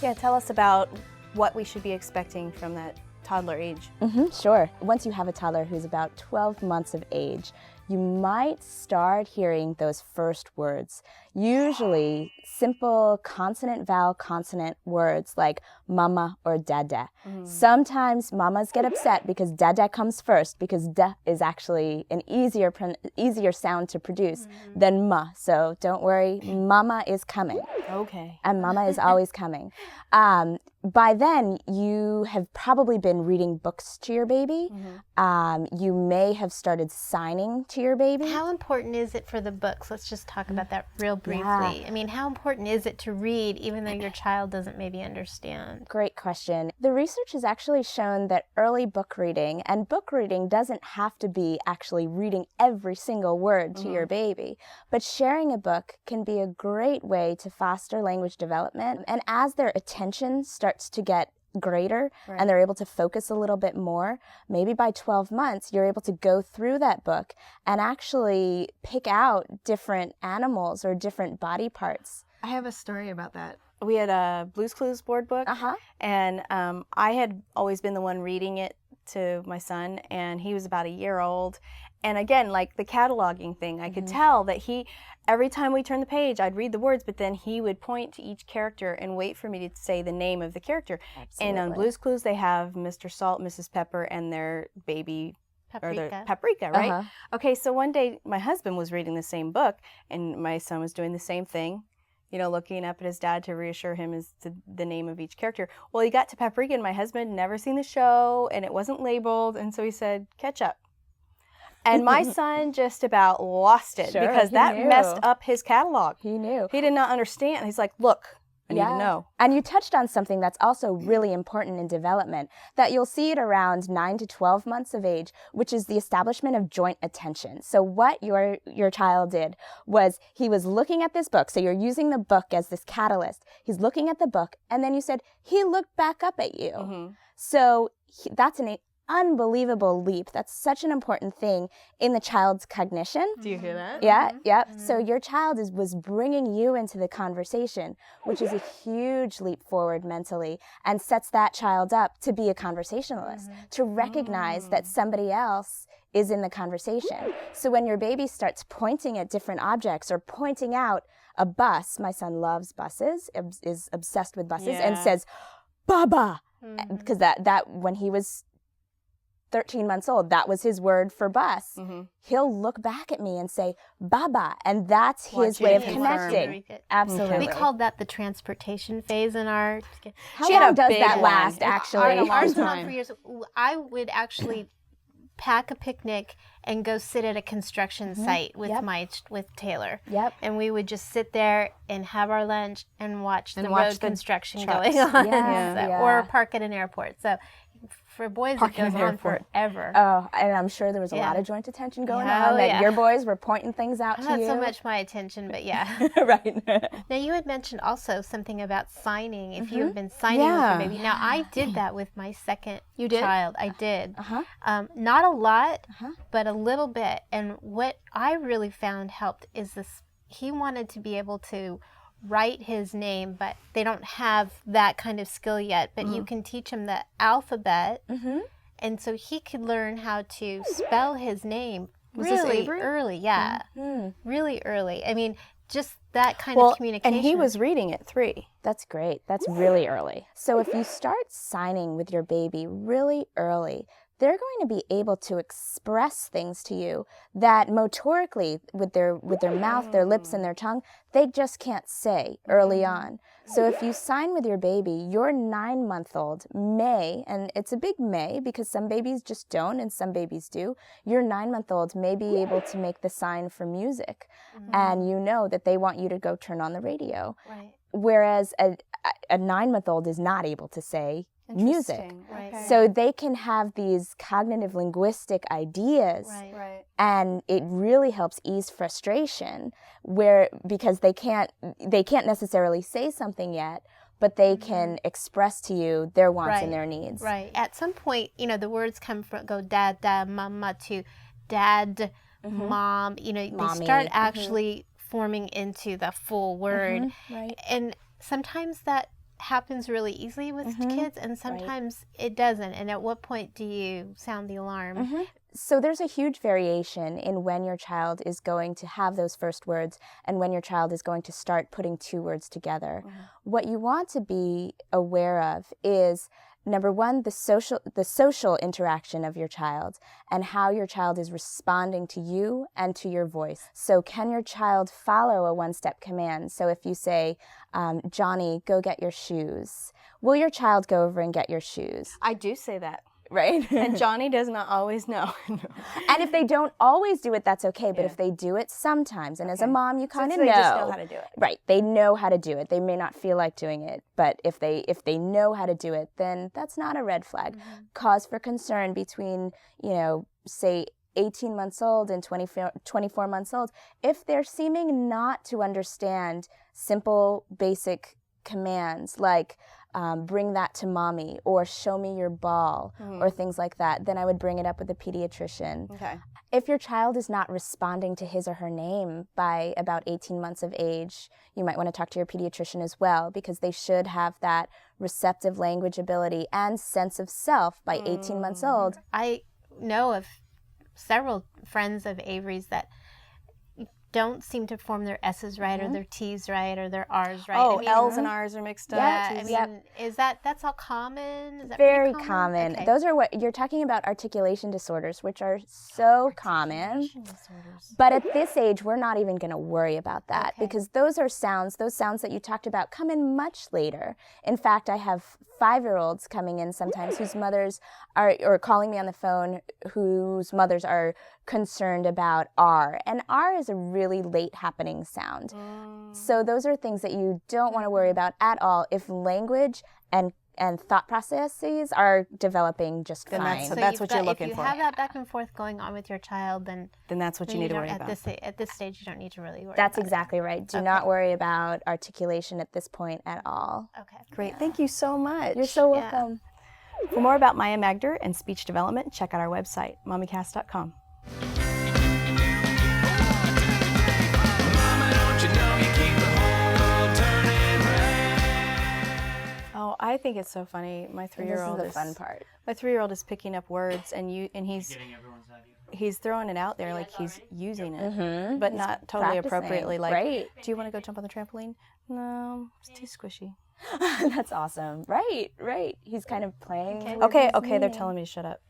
Yeah, tell us about what we should be expecting from that toddler age. Sure. Once you have a toddler who's about 12 months of age, you might start hearing those first words. Usually simple consonant, vowel, consonant words like mama or dada. Sometimes mamas get upset because dada comes first, because da is actually an easier sound to produce than ma. So don't worry, mama is coming. Okay. And mama is always coming. By then, you have probably been reading books to your baby. You may have started signing to your baby. How important is it for the books? Let's just talk about that real briefly. Yeah. I mean, how important is it to read even though your child doesn't maybe understand? Great question. The research has actually shown that early book reading, and book reading doesn't have to be actually reading every single word to your baby, but sharing a book can be a great way to foster language development. And as their attention starts to get greater and they're able to focus a little bit more, maybe by 12 months, you're able to go through that book and actually pick out different animals or different body parts. I have a story about that. We had a Blue's Clues board book, and I had always been the one reading it to my son, and he was about a year old. And again, like the cataloging thing, I could tell that every time we turned the page, I'd read the words, but then he would point to each character and wait for me to say the name of the character. Absolutely. And on Blue's Clues, they have Mr. Salt, Mrs. Pepper, and their baby, Paprika. or their paprika, right? Okay, so one day my husband was reading the same book, and my son was doing the same thing, looking up at his dad to reassure him as to the name of each character. Well, he got to paprika, and my husband had never seen the show, and it wasn't labeled, and so he said, ketchup. And my son just about lost it because that messed up his catalog. He knew. He did not understand. He's like, look, I need to know. And you touched on something that's also really important in development, that you'll see it around 9 to 12 months of age, which is the establishment of joint attention. So what your child did was he was looking at this book. So you're using the book as this catalyst. He's looking at the book, and then you said, he looked back up at you. So that's an unbelievable leap. That's such an important thing in the child's cognition. Do you hear that? Yeah. So your child was bringing you into the conversation, which is a huge leap forward mentally, and sets that child up to be a conversationalist, to recognize that somebody else is in the conversation. So when your baby starts pointing at different objects or pointing out a bus, my son loves buses, is obsessed with buses, and says, Baba, because that when he was 13 months old, that was his word for bus. He'll look back at me and say, Baba, and that's his way of connecting. Absolutely. We called that the transportation phase in our... How long does that last, actually? Ours went on for years. I would actually pack a picnic and go sit at a construction site with Taylor. And we would just sit there and have our lunch and watch the road construction going on. Or park at an airport. So for boys, it goes on forever. Oh, and I'm sure there was a lot of joint attention going on. That your boys were pointing things out to you. Not so much my attention, but Right. Now, you had mentioned also something about signing, if you have been signing with your baby. Now, I did that with my second child. I did. Not a lot, but a little bit. And what I really found helped is this. He wanted to be able to write his name, but they don't have that kind of skill yet. But you can teach him the alphabet, and so he could learn how to spell his name really early. Really early. I mean, just that kind of communication. And he was reading at 3. That's great. That's really early. So if you start signing with your baby really early, they're going to be able to express things to you that motorically, with their mouth, their lips, and their tongue, they just can't say early on. So if you sign with your baby, your 9-month-old may, and it's a big may because some babies just don't and some babies do, your 9-month-old may be able to make the sign for music. And you know that they want you to go turn on the radio. Whereas a 9-month-old is not able to say music. So they can have these cognitive linguistic ideas, and it really helps ease frustration because they can't necessarily say something yet, but they can express to you their wants and their needs. At some point, the words go dad, dad, mama to dad, mom, Mommy. They start actually forming into the full word. And sometimes that happens really easily with kids, and sometimes it doesn't. And at what point do you sound the alarm? So there's a huge variation in when your child is going to have those first words and when your child is going to start putting two words together. What you want to be aware of is, number one, the social interaction of your child and how your child is responding to you and to your voice. So can your child follow a one-step command? So if you say, Johnny, go get your shoes, will your child go over and get your shoes? I do say that. Right? And Johnny does not always know. And if they don't always do it, that's okay. But if they do it sometimes, and as a mom, you kind of know. They just know how to do it. Right. They know how to do it. They may not feel like doing it, but if they know how to do it, then that's not a red flag. Cause for concern between, say 18 months old and 24 months old, if they're seeming not to understand simple, basic commands like bring that to mommy or show me your ball or things like that, then I would bring it up with the pediatrician. Okay. If your child is not responding to his or her name by about 18 months of age, you might want to talk to your pediatrician as well, because they should have that receptive language ability and sense of self by 18 months old. I know of several friends of Avery's that don't seem to form their S's right or their T's right or their R's right. Oh, L's and R's are mixed up. Yeah, is that's all common? Is that very pretty common? Okay. Those are what you're talking about, articulation disorders, which are so common. But at this age, we're not even going to worry about that because those sounds that you talked about come in much later. In fact, I have 5-year-olds coming in sometimes whose mothers are, or calling me on the phone, whose mothers are concerned about R. And R is a really late happening sound. So those are things that you don't want to worry about at all if language and thought processes are developing just fine. So that's what you're looking for. If you have that back and forth going on with your child, then that's what you need to worry about. At this stage, you don't need to really worry That's about exactly right. Do not worry about articulation at this point at all. Okay. Great. Thank you so much. You're so welcome. For more about Maia Magder and speech development, check out our website, mommycast.com. Oh, I think it's so funny. My 3-year-old This is the fun part. My 3-year-old is picking up words and he's throwing it out there like he's using it, but not totally appropriately. Like, do you want to go jump on the trampoline? No, it's too squishy. That's awesome. Right. He's kind of playing. Okay, they're telling me to shut up.